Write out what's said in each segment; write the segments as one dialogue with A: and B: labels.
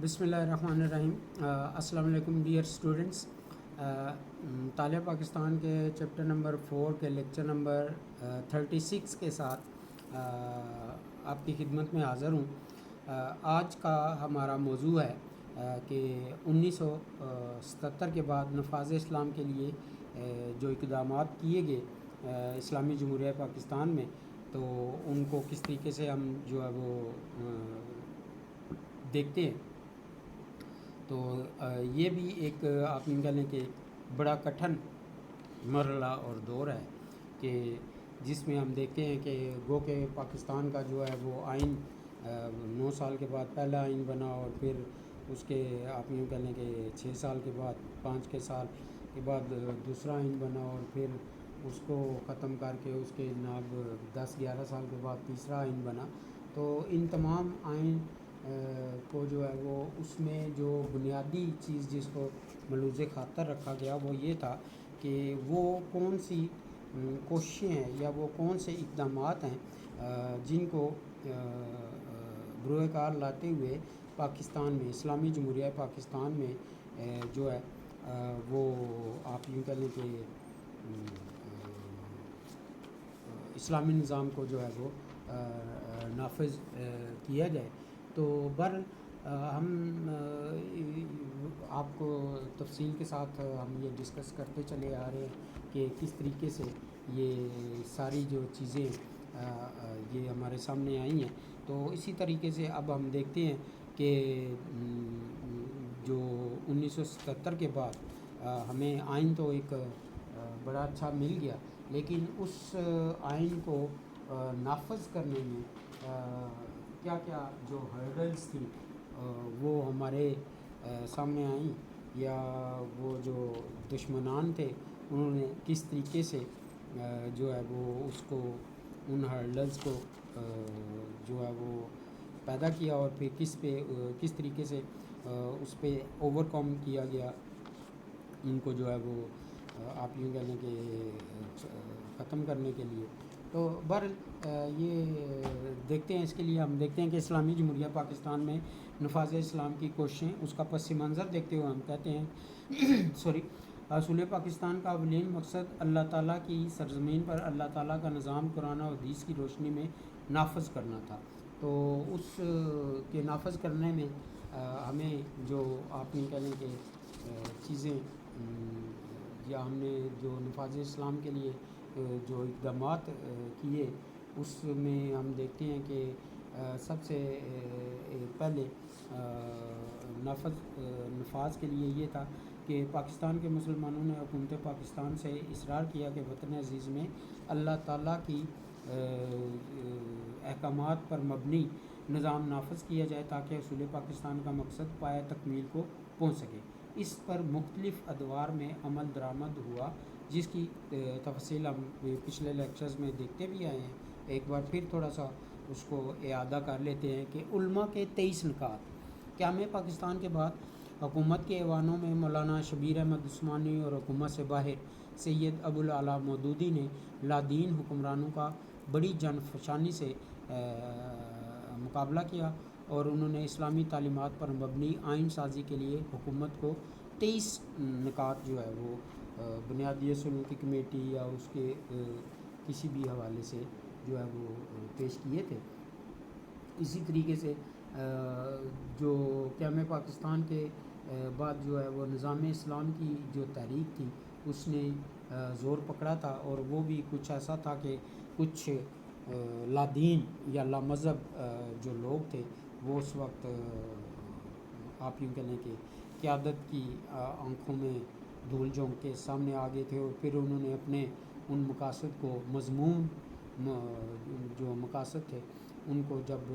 A: بسم اللہ الرحمن الرحیم۔ السلام علیکم ڈیئر اسٹوڈنٹس۔ طالع پاکستان کے چیپٹر نمبر 4 کے لیکچر نمبر 36 کے ساتھ آپ کی خدمت میں حاضر ہوں۔ آج کا ہمارا موضوع ہے کہ 1977 کے بعد نفاذ اسلام کے لیے جو اقدامات کیے گئے اسلامی جمہوریہ پاکستان میں، تو ان کو کس طریقے سے ہم جو ہے وہ دیکھتے ہیں۔ تو یہ بھی ایک آپ یوں کہہ لیں کہ بڑا کٹھن مرحلہ اور دور ہے کہ جس میں ہم دیکھتے ہیں کہ گو کہ پاکستان کا جو ہے وہ آئین 9 سال کے بعد پہلا آئین بنا، اور پھر اس کے آپ یوں کہہ لیں کہ 6 سال کے بعد 5 کے سال کے بعد دوسرا آئین بنا، اور پھر اس کو ختم کر کے اس کے جناب 10-11 سال کے بعد تیسرا آئین بنا۔ تو ان تمام آئین کو جو ہے وہ اس میں جو بنیادی چیز جس کو ملوز خاطر رکھا گیا وہ یہ تھا کہ وہ کون سی کوششیں ہیں یا وہ کون سے اقدامات ہیں جن کو بروئے کار لاتے ہوئے پاکستان میں اسلامی جمہوریہ پاکستان میں جو ہے وہ آپ یوں کہہ لیں کہ اسلامی نظام کو جو ہے وہ نافذ کیا جائے۔ تو ہم آپ کو تفصیل کے ساتھ ہم یہ ڈسکس کرتے چلے آ رہے ہیں کہ کس طریقے سے یہ ساری جو چیزیں یہ ہمارے سامنے آئی ہیں۔ تو اسی طریقے سے اب ہم دیکھتے ہیں کہ جو 1977 کے بعد ہمیں آئین تو ایک بڑا اچھا مل گیا، لیکن اس آئین کو نافذ کرنے میں کیا کیا جو ہرڈلز تھیں وہ ہمارے سامنے آئیں، یا وہ جو دشمنان تھے انہوں نے کس طریقے سے جو ہے وہ اس کو ان ہرڈلز کو جو ہے وہ پیدا کیا، اور پھر کس طریقے سے اس پہ اوور کم کیا گیا، ان کو جو ہے وہ آپ یوں کہہ لیں کہ ختم کرنے کے لیے۔ تو یہ دیکھتے ہیں، اس کے لیے ہم دیکھتے ہیں کہ اسلامی جمہوریہ پاکستان میں نفاذ اسلام کی کوششیں، اس کا پس منظر دیکھتے ہوئے ہم کہتے ہیں حصول پاکستان کا اولین مقصد اللہ تعالیٰ کی سرزمین پر اللہ تعالیٰ کا نظام قرآن و حدیث کی روشنی میں نافذ کرنا تھا۔ تو اس کے نافذ کرنے میں ہمیں جو آپ یہ کہہ لیں کہ چیزیں یا ہم نے جو نفاذ اسلام کے لیے جو اقدامات کیے، اس میں ہم دیکھتے ہیں کہ سب سے پہلے نفاذ کے لیے یہ تھا کہ پاکستان کے مسلمانوں نے حکومت پاکستان سے اصرار کیا کہ وطن عزیز میں اللہ تعالیٰ کی احکامات پر مبنی نظام نافذ کیا جائے تاکہ حصول پاکستان کا مقصد پایہ تکمیل کو پہنچ سکے۔ اس پر مختلف ادوار میں عمل درآمد ہوا، جس کی تفصیل ہم پچھلے لیکچرز میں دیکھتے بھی آئے ہیں۔ ایک بار پھر تھوڑا سا اس کو اعادہ کر لیتے ہیں کہ علماء کے 23 نکات۔ قیام پاکستان کے بعد حکومت کے ایوانوں میں مولانا شبیر احمد عثمانی اور حکومت سے باہر سید ابوالعلا مودودی نے لادین حکمرانوں کا بڑی جانفشانی سے مقابلہ کیا، اور انہوں نے اسلامی تعلیمات پر مبنی آئین سازی کے لیے حکومت کو 23 نکات جو ہے وہ بنیادی سلوکی کمیٹی یا اس کے کسی بھی حوالے سے جو ہے وہ پیش کیے تھے۔ اسی طریقے سے جو قیام پاکستان کے بعد جو ہے وہ نظام اسلام کی جو تحریک تھی اس نے زور پکڑا تھا، اور وہ بھی کچھ ایسا تھا کہ کچھ لادین یا لامذہب جو لوگ تھے وہ اس وقت آپ یوں کہہ لیں کہ قیادت کی آنکھوں میں دھول جھونک کے سامنے آ گئے تھے، اور پھر انہوں نے اپنے ان مقاصد کو مضمون جو مقاصد تھے ان کو جب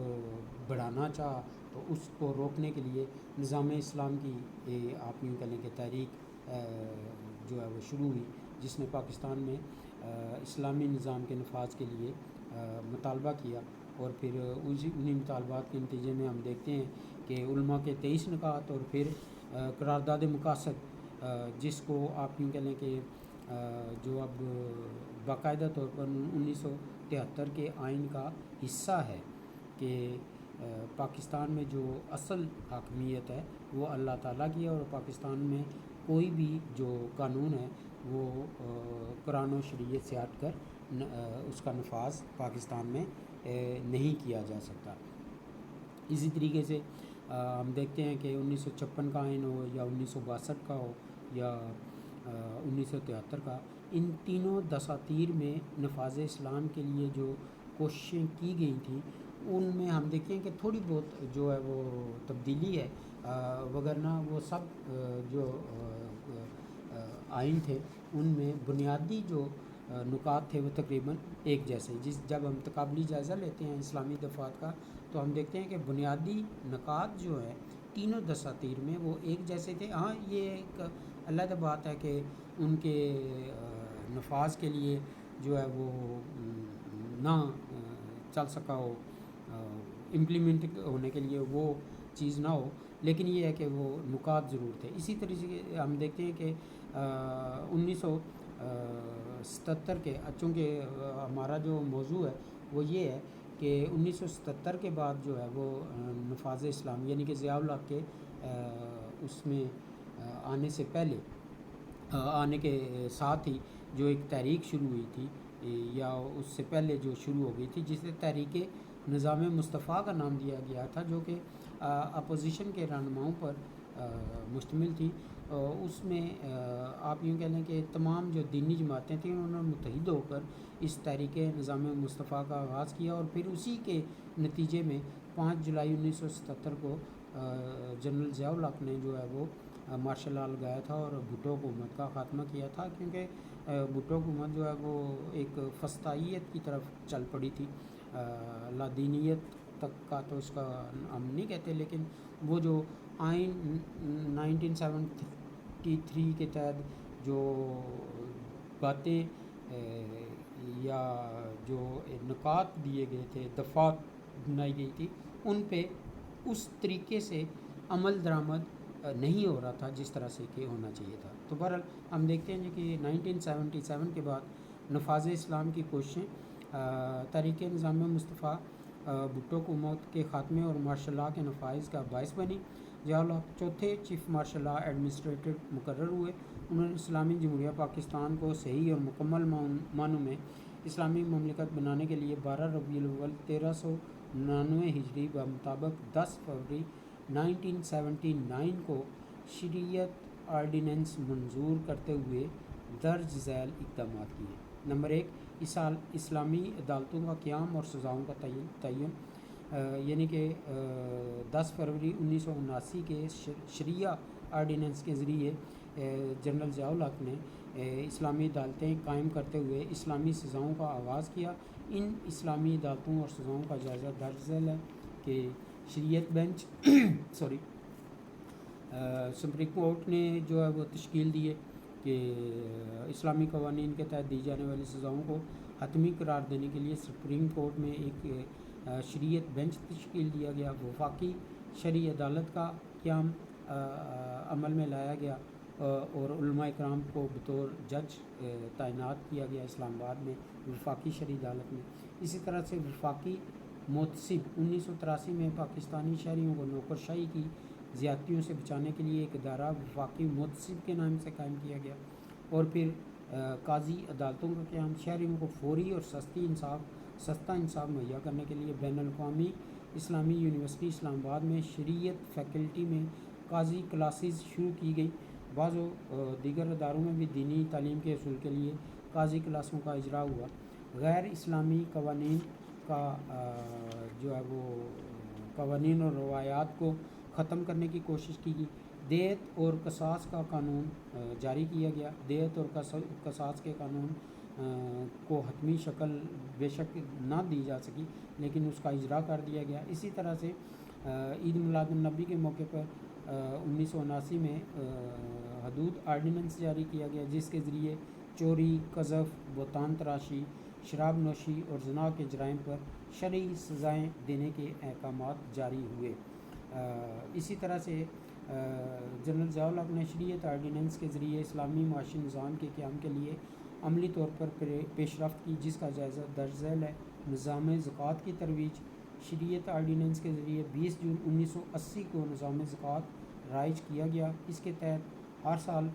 A: بڑھانا چاہا تو اس کو روکنے کے لیے نظام اسلام کی آپ یوں کہہ لیں کہ تحریک جو ہے وہ شروع ہوئی، جس نے پاکستان میں اسلامی نظام کے نفاذ کے لیے مطالبہ کیا، اور پھر انہی مطالبات کے نتیجے میں ہم دیکھتے ہیں کہ علماء کے 23 نکات اور پھر قرارداد مقاصد، جس کو آپ یوں کہہ لیں کہ جو اب باقاعدہ طور پر 1973 کے آئین کا حصہ ہے، کہ پاکستان میں جو اصل حاکمیت ہے وہ اللہ تعالیٰ کی ہے، اور پاکستان میں کوئی بھی جو قانون ہے وہ قرآن و شریعت سے ہٹ کر اس کا نفاذ پاکستان میں نہیں کیا جا سکتا۔ اسی طریقے سے ہم دیکھتے ہیں کہ 1956 کا آئین ہو یا 1962 کا ہو یا 1973 کا، ان تینوں دساتیر میں نفاذ اسلام کے لیے جو کوششیں کی گئی تھیں ان میں ہم دیکھتے ہیں کہ تھوڑی بہت جو ہے وہ تبدیلی ہے، وگرنہ وہ سب جو آئین تھے ان میں بنیادی جو نکات تھے وہ تقریباً ایک جیسے۔ جب ہم تقابلی جائزہ لیتے ہیں اسلامی دفعات کا تو ہم دیکھتے ہیں کہ بنیادی نکات جو ہے تینوں دساتیر میں وہ ایک جیسے تھے۔ ہاں یہ ایک علیحدہ بات ہے کہ ان کے نفاذ کے لیے جو ہے وہ نہ چل سکا ہو، امپلیمنٹ ہونے کے لیے وہ چیز نہ ہو، لیکن یہ ہے کہ وہ نکات ضرور تھے۔ اسی طریقے سے ہم دیکھتے ہیں کہ 1977 کے، چونکہ ہمارا جو موضوع ہے وہ یہ ہے کہ 1977 کے بعد جو ہے وہ نفاذ اسلام یعنی کہ ضیاء الحق کے اس میں آنے سے پہلے، آنے کے ساتھ ہی جو ایک تحریک شروع ہوئی تھی یا اس سے پہلے جو شروع ہو گئی تھی جسے تحریک نظام مصطفیٰ کا نام دیا گیا تھا، جو کہ اپوزیشن کے رہنماؤں پر مشتمل تھی، اس میں آپ یوں کہہ لیں کہ تمام جو دینی جماعتیں تھیں انہوں نے متحد ہو کر اس تحریک نظام مصطفیٰ کا آغاز کیا، اور پھر اسی کے نتیجے میں 5 جولائی 1977 کو جنرل ضیاء الحق نے جو ہے وہ مارشل لاء لگایا تھا اور بھٹو حکومت کا خاتمہ کیا تھا، کیونکہ بھٹو حکومت جو ہے وہ ایک فسطائیت کی طرف چل پڑی تھی، لادینیت تک کا تو اس کا ہم نہیں کہتے، لیکن وہ جو آئین 1973 کے تحت جو باتیں یا جو نکات دیے گئے تھے، دفعات بنائی گئی تھی، ان پہ اس طریقے سے عمل درآمد نہیں ہو رہا تھا جس طرح سے کہ ہونا چاہیے تھا۔ تو بہرحال ہم دیکھتے ہیں کہ 1977 کے بعد نفاذ اسلام کی کوششیں تحریک نظام مصطفیٰ بھٹو حکومت کے خاتمے اور مارشل لاء کے نفاذ کا باعث بنی۔ ضیاء الحق چوتھے چیف مارشل لاء ایڈمنسٹریٹر مقرر ہوئے۔ انہوں نے اسلامی جمہوریہ پاکستان کو صحیح اور مکمل معنوں میں اسلامی مملکت بنانے کے لیے 12 ربیع الاول 1399 ہجری بمطابق 10 فروری 1979 کو شریعت آرڈیننس منظور کرتے ہوئے درج ذیل اقدامات کیے۔ نمبر 1، اسلامی عدالتوں کا قیام اور سزاؤں کا تعین، یعنی کہ 10 فروری 1979 کے شریعہ آرڈیننس کے ذریعے جنرل ضیاء الحق نے اسلامی عدالتیں قائم کرتے ہوئے اسلامی سزاؤں کا آغاز کیا۔ ان اسلامی عدالتوں اور سزاؤں کا جائزہ درج ذیل ہے کہ شریعت بینچ سپریم کورٹ نے جو ہے وہ تشکیل دی ہے کہ اسلامی قوانین کے تحت دی جانے والی سزاؤں کو حتمی قرار دینے کے لیے سپریم کورٹ میں ایک شریعت بینچ تشکیل دیا گیا۔ وفاقی شرعی عدالت کا قیام عمل میں لایا گیا اور علماء اکرام کو بطور جج تعینات کیا گیا اسلام آباد میں وفاقی شرعی عدالت میں۔ اسی طرح سے وفاقی محتسب 1983 میں پاکستانی شہریوں کو نوکرشاہی کی زیادتیوں سے بچانے کے لیے ایک ادارہ وفاقی محتسب کے نام سے قائم کیا گیا۔ اور پھر قاضی عدالتوں کا قیام، شہریوں کو فوری اور سستا انصاف مہیا کرنے کے لیے بین الاقوامی اسلامی یونیورسٹی اسلام آباد میں شریعت فیکلٹی میں قاضی کلاسز شروع کی گئی۔ بعض دیگر اداروں میں بھی دینی تعلیم کے حصول کے لیے قاضی کلاسوں کا اجرا ہوا۔ غیر اسلامی قوانین کا جو ہے وہ قوانین اور روایات کو ختم کرنے کی کوشش کی گئی۔ دیت اور قصاص کا قانون جاری کیا گیا۔ دیت اور قصاص کے قانون کو حتمی شکل بے شک نہ دی جا سکی، لیکن اس کا اجرا کر دیا گیا۔ اسی طرح سے عید میلاد النبی کے موقع پر 1979 میں حدود آرڈیننس جاری کیا گیا، جس کے ذریعے چوری، قذف، بہتان تراشی، شراب نوشی اور زنا کے جرائم پر شرعی سزائیں دینے کے احکامات جاری ہوئے۔ اسی طرح سے جنرل ضیاء الحق نے شریعت آرڈیننس کے ذریعے اسلامی معاشی نظام کے قیام کے لیے عملی طور پر پیش رفت کی، جس کا جائزہ درج ذیل ہے۔ نظام زکوٰۃ کی ترویج، شریعت آرڈیننس کے ذریعے 20 جون 1980 کو نظام زکوٰۃ رائج کیا گیا۔ اس کے تحت ہر سال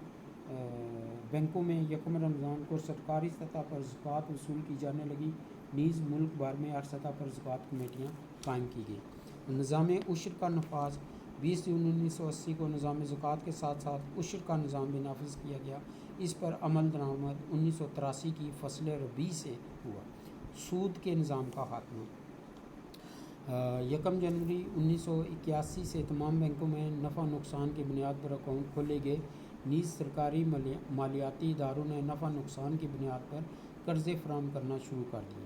A: بینکوں میں یکم رمضان کو سرکاری سطح پر زکوٰۃ وصول کی جانے لگی، نیز ملک بھر میں ہر سطح پر زکوٰۃ کمیٹیاں قائم کی گئی۔ نظام عشر کا نفاذ 20 جون 1980 کو نظام زکوٰۃ کے ساتھ ساتھ عشر کا نظام بھی نافذ کیا گیا۔ اس پر عمل درآمد 1983 کی فصل ربیع سے ہوا۔ سود کے نظام کا خاتمہ 1 جنوری 1981 سے تمام بینکوں میں نفع نقصان کی بنیاد پر اکاؤنٹ کھولے گئے، نیز سرکاری مالیاتی اداروں نے نفع نقصان کی بنیاد پر قرضے فراہم کرنا شروع کر دیے۔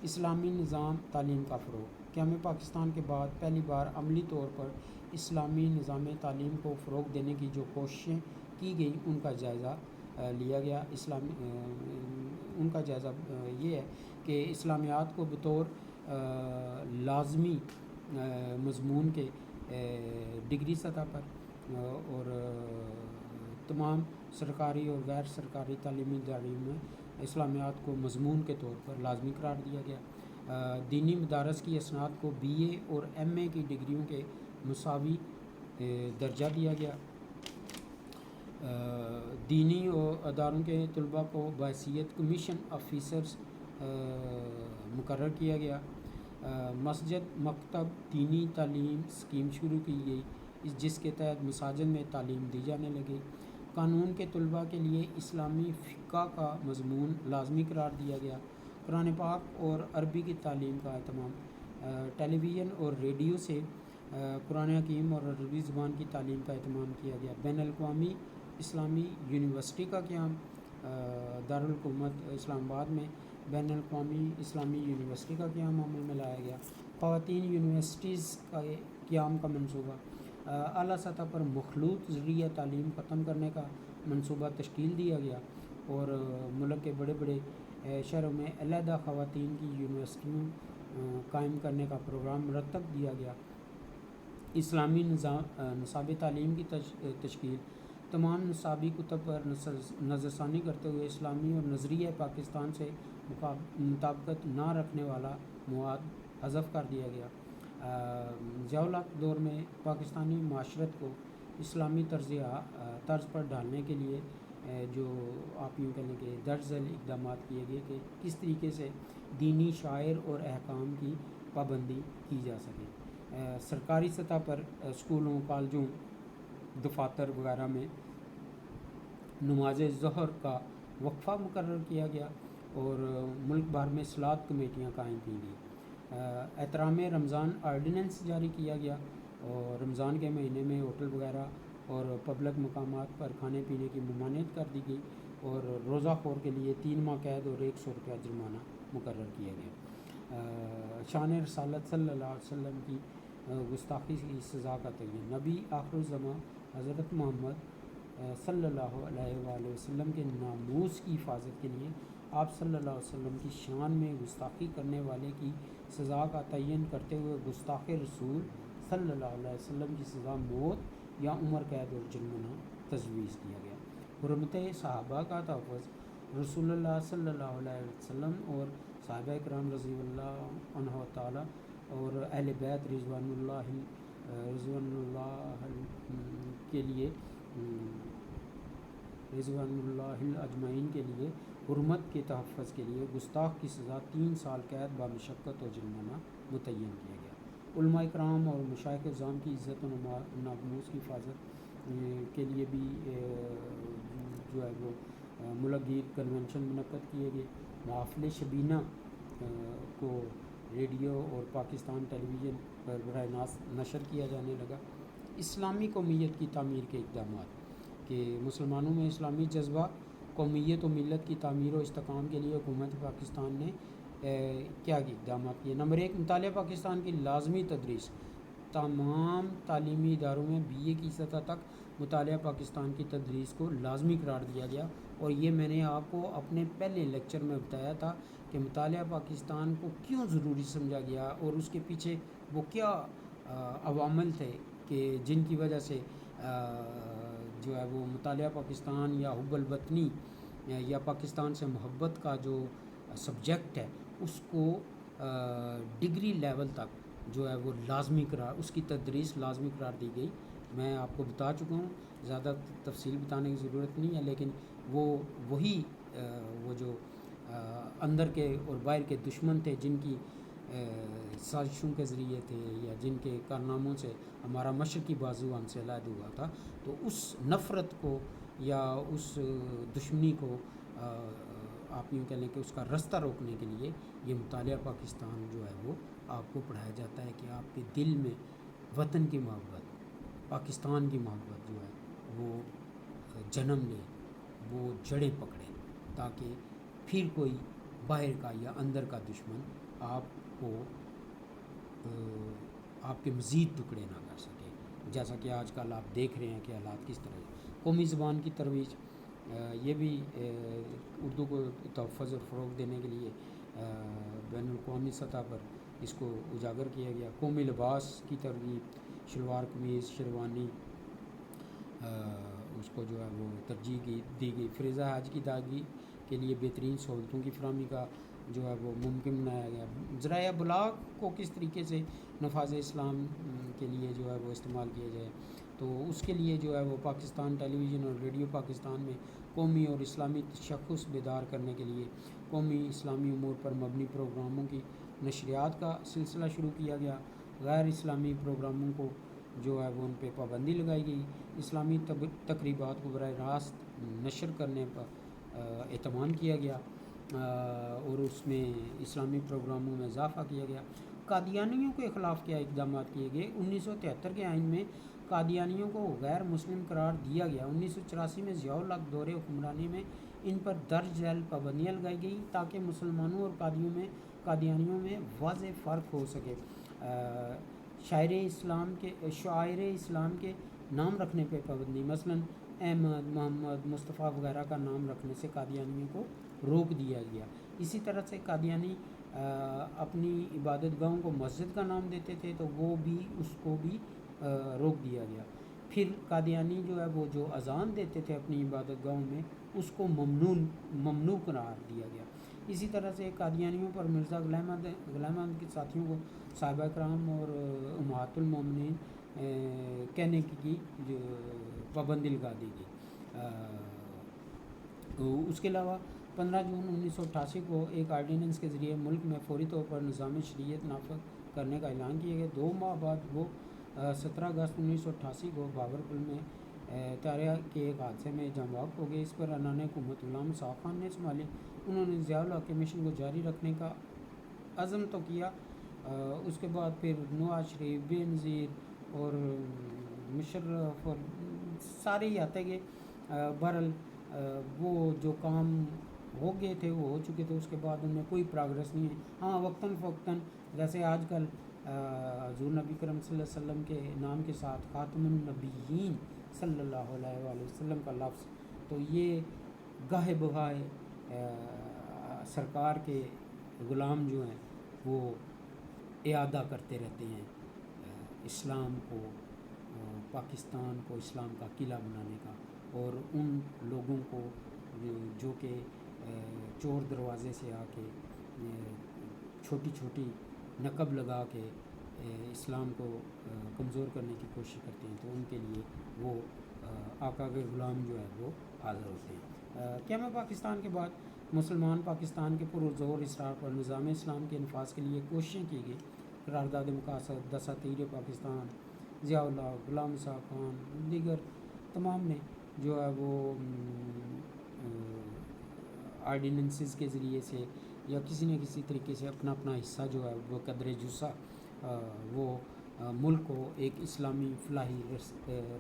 A: اسلامی نظام تعلیم کا فروغ قیام پاکستان کے بعد پہلی بار عملی طور پر اسلامی نظام تعلیم کو فروغ دینے کی جو کوششیں کی گئیں ان کا جائزہ لیا گیا۔ ان کا جائزہ یہ ہے کہ اسلامیات کو بطور لازمی مضمون کے ڈگری سطح پر اور تمام سرکاری اور غیر سرکاری تعلیمی اداروں میں اسلامیات کو مضمون کے طور پر لازمی قرار دیا گیا۔ دینی مدارس کی اسناد کو BA اور MA کی ڈگریوں کے مساوی درجہ دیا گیا۔ دینی اداروں کے طلباء کو بحیثیت کمیشن آفیسرز مقرر کیا گیا۔ مسجد مکتب دینی تعلیم اسکیم شروع کی گئی، جس کے تحت مساجد میں تعلیم دی جانے لگی۔ قانون کے طلباء کے لیے اسلامی فقہ کا مضمون لازمی قرار دیا گیا۔ قرآن پاک اور عربی کی تعلیم کا اہتمام، ٹیلی ویژن اور ریڈیو سے قرآن حکیم اور عربی زبان کی تعلیم کا اہتمام کیا گیا۔ بین الاقوامی اسلامی یونیورسٹی کا قیام، دارالحکومت اسلام آباد میں بین الاقوامی اسلامی یونیورسٹی کا قیام عمل میں لایا گیا۔ خواتین یونیورسٹیز کا قیام کا منصوبہ، اعلیٰ سطح پر مخلوط ذریعہ تعلیم ختم کرنے کا منصوبہ تشکیل دیا گیا اور ملک کے بڑے بڑے شہروں میں علیحدہ خواتین کی یونیورسٹیوں قائم کرنے کا پروگرام مرتب دیا گیا۔ اسلامی نصاب تعلیم کی تشکیل، تمام نصابی کتب پر نظر ثانی کرتے ہوئے اسلامی اور نظریہ پاکستان سے مطابقت نہ رکھنے والا مواد حذف کر دیا گیا۔ ضیاء الحق دور میں پاکستانی معاشرت کو اسلامی طرز پر ڈھالنے کے لیے جو آپ یوں کہہ لیں کہ درج ذیل اقدامات کیے گئے کہ کس طریقے سے دینی شعائر اور احکام کی پابندی کی جا سکے۔ سرکاری سطح پر اسکولوں، کالجوں، دفاتر وغیرہ میں نماز ظہر کا وقفہ مقرر کیا گیا اور ملک بھر میں صلاۃ کمیٹیاں قائم کی گئیں۔ احترام رمضان آرڈیننس جاری کیا گیا اور رمضان کے مہینے میں ہوٹل وغیرہ اور پبلک مقامات پر کھانے پینے کی ممانعت کر دی گئی اور روزہ خور کے لیے 3 ماہ قید اور 100 روپیہ جرمانہ مقرر کیا گیا۔ شان رسالت صلی اللہ علیہ وسلم کی گستاخی کی سزا کا تعین، نبی آخر الزماں حضرت محمد صلی اللہ علیہ وآلہ وسلم کے ناموس کی حفاظت کے لیے آپ صلی اللہ علیہ وسلم کی شان میں گستاخی کرنے والے کی سزا کا تعین کرتے ہوئے گستاخ رسول صلی اللہ علیہ وسلم کی سزا موت یا عمر قید اور جرمانہ تجویز کیا گیا۔ حرمت صحابہ کا تحفظ، رسول اللہ صلی اللہ علیہ وسلم اور صحابہ کرام رضی اللہ عنہ تعالی اور اہل بیت رضوان اللہ کے لیے رضوان اللہ اجمعین کے لیے حرمت کے تحفظ کے لیے گستاخ کی سزا 3 سال قید بمشقت اور جرمانہ متعین کیا گیا۔ علماء کرام اور مشائخ اعظام کی عزت و ناموس کی حفاظت کے لیے بھی جو ہے وہ ملک گیر کنونشن منعقد کیے گئے۔ محافل شبینہ کو ریڈیو اور پاکستان ٹیلی ویژن پر براہ راست نشر کیا جانے لگا۔ اسلامی قومیت کی تعمیر کے اقدامات کہ مسلمانوں میں اسلامی جذبہ، قومیت و ملت کی تعمیر و استحکام کے لیے حکومت پاکستان نے کیا اقدامات کیے۔ نمبر 1، مطالعہ پاکستان کی لازمی تدریس، تمام تعلیمی اداروں میں BA کی سطح تک مطالعہ پاکستان کی تدریس کو لازمی قرار دیا گیا اور یہ میں نے آپ کو اپنے پہلے لیکچر میں بتایا تھا کہ مطالعہ پاکستان کو کیوں ضروری سمجھا گیا اور اس کے پیچھے وہ کیا عوامل تھے کہ جن کی وجہ سے جو ہے وہ مطالعہ پاکستان یا حب الوطنی یا پاکستان سے محبت کا جو سبجیکٹ ہے اس کو ڈگری لیول تک جو ہے وہ لازمی قرار، اس کی تدریس لازمی قرار دی گئی. میں آپ کو بتا چکا ہوں، زیادہ تفصیل بتانے کی ضرورت نہیں ہے، لیکن وہی وہ جو اندر کے اور باہر کے دشمن تھے، جن کی سازشوں کے ذریعے تھے یا جن کے کارناموں سے ہمارا مشرقی بازو ہم سے علیحدہ ہوا تھا، تو اس نفرت کو یا اس دشمنی کو آپ یوں کہہ لیں کہ اس کا رستہ روکنے کے لیے یہ مطالعہ پاکستان جو ہے وہ آپ کو پڑھایا جاتا ہے کہ آپ کے دل میں وطن کی محبت، پاکستان کی محبت جو ہے وہ جنم لے، وہ جڑیں پکڑے، تاکہ پھر کوئی باہر کا یا اندر کا دشمن آپ کو آپ کے مزید ٹکڑے نہ کر سکے. جیسا کہ آج کل آپ دیکھ رہے ہیں کہ حالات کس طرح ہے. قومی زبان کی ترویج، یہ بھی اردو کو تحفظ اور فروغ دینے کے لیے بین الاقوامی سطح پر اس کو اجاگر کیا گیا. قومی لباس کی ترغیب، شلوار قمیض شیروانی اس کو جو ہے وہ ترجیح دی گئی. فریضہ حج کی ادائیگی کے لیے بہترین سہولتوں کی فراہمی کا جو ہے وہ ممکن بنایا گیا. ذرائع ابلاغ کو کس طریقے سے نفاذ اسلام کے لیے جو ہے وہ استعمال کیا جائے، تو اس کے لیے جو ہے وہ پاکستان ٹیلی ویژن اور ریڈیو پاکستان میں قومی اور اسلامی تشخص بیدار کرنے کے لیے قومی اسلامی امور پر مبنی پروگراموں کی نشریات کا سلسلہ شروع کیا گیا. غیر اسلامی پروگراموں کو جو ہے وہ ان پہ پابندی لگائی گئی. اسلامی تقریبات کو براہ راست نشر کرنے پر اہتمام کیا گیا اور اس میں اسلامی پروگراموں میں اضافہ کیا گیا. قادیانیوں کے خلاف کیا اقدامات کیے گئے؟ 1973 کے آئین میں قادیانیوں کو غیر مسلم قرار دیا گیا. 1984 میں ضیاء الحق دور حکمرانی میں ان پر درج ذیل پابندیاں لگائی گئی تاکہ مسلمانوں اور قادیانیوں میں واضح فرق ہو سکے. شاعر اسلام کے نام رکھنے پہ پابندی، مثلا احمد، محمد، مصطفیٰ وغیرہ کا نام رکھنے سے قادیانیوں کو روک دیا گیا. اسی طرح سے قادیانی اپنی عبادت گاہوں کو مسجد کا نام دیتے تھے، تو وہ بھی اس کو بھی روک دیا گیا. پھر قادیانی جو ہے وہ جو اذان دیتے تھے اپنی عبادت گاہوں میں، اس کو ممنوع قرار دیا گیا. اسی طرح سے قادیانیوں پر مرزا غلام احمد کے ساتھیوں کو صحابہ کرام اور امہات المومنین کہنے کی جو پابندی لگا دی گئی. اس کے علاوہ 15 جون 1988 کو ایک آرڈیننس کے ذریعے ملک میں فوری طور پر نظام شریعت نافذ کرنے کا اعلان کیا گیا. 2 ماہ بعد وہ 17 اگست 1988 کو باورپل میں طیارے کے ایک حادثے میں جاں بحق ہو گئے. اس پر ارکان حکومت غلام صاحب خان نے سنبھالی. انہوں نے ضیاء الحق کے مشن کو جاری رکھنے کا عزم تو کیا. اس کے بعد پھر نواز شریف، بے نظیر اور مشرف اور سارے ہی آتے گئے. بہرحال وہ جو کام ہو گئے تھے وہ ہو چکے تھے. اس کے بعد ان میں کوئی پروگریس نہیں ہے. ہاں وقتاً فوقتاً جیسے آج کل حضور نبی کرم صلی اللہ علیہ وسلم کے نام کے ساتھ خاتم النبیین صلی اللہ علیہ وآلہ وسلم کا لفظ، تو یہ گاہے بگاہے سرکار کے غلام جو ہیں وہ اعادہ کرتے رہتے ہیں اسلام کو، پاکستان کو اسلام کا قلعہ بنانے کا، اور ان لوگوں کو جو کہ چور دروازے سے آ کے چھوٹی چھوٹی نقب لگا کے اسلام کو کمزور کرنے کی کوشش کرتے ہیں، تو ان کے لیے وہ آقا کے غلام جو ہے وہ حاضر ہوتے ہیں. قیام پاکستان کے بعد مسلمان پاکستان کے پرزور اصرار پر نظام اسلام کے نفاذ کے لیے کوششیں کی گئی. قرارداد مقاصد، دساتیر پاکستان، ضیاء الحق، غلام صاحب خان، دیگر تمام نے جو ہے وہ آرڈیننسز کے ذریعے سے یا کسی نہ کسی طریقے سے اپنا حصہ جو ہے وہ قدر جزا وہ ملک کو ایک اسلامی فلاحی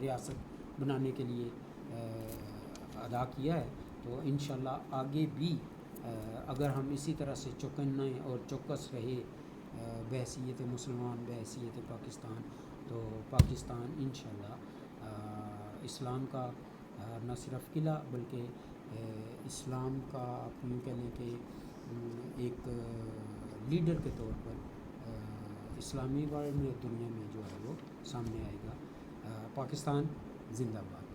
A: ریاست بنانے کے لیے ادا کیا ہے. تو انشاءاللہ آگے بھی اگر ہم اسی طرح سے چوکنے اور چوکس رہے بحیثیت مسلمان، بحیثیت پاکستان، تو پاکستان انشاءاللہ اسلام کا نہ صرف قلعہ بلکہ اسلام کا آپ یوں کہہ لیں کہ ایک لیڈر کے طور پر اسلامی ورلڈ میں، دنیا میں جو ہے وہ سامنے آئے گا. پاکستان زندہ باد.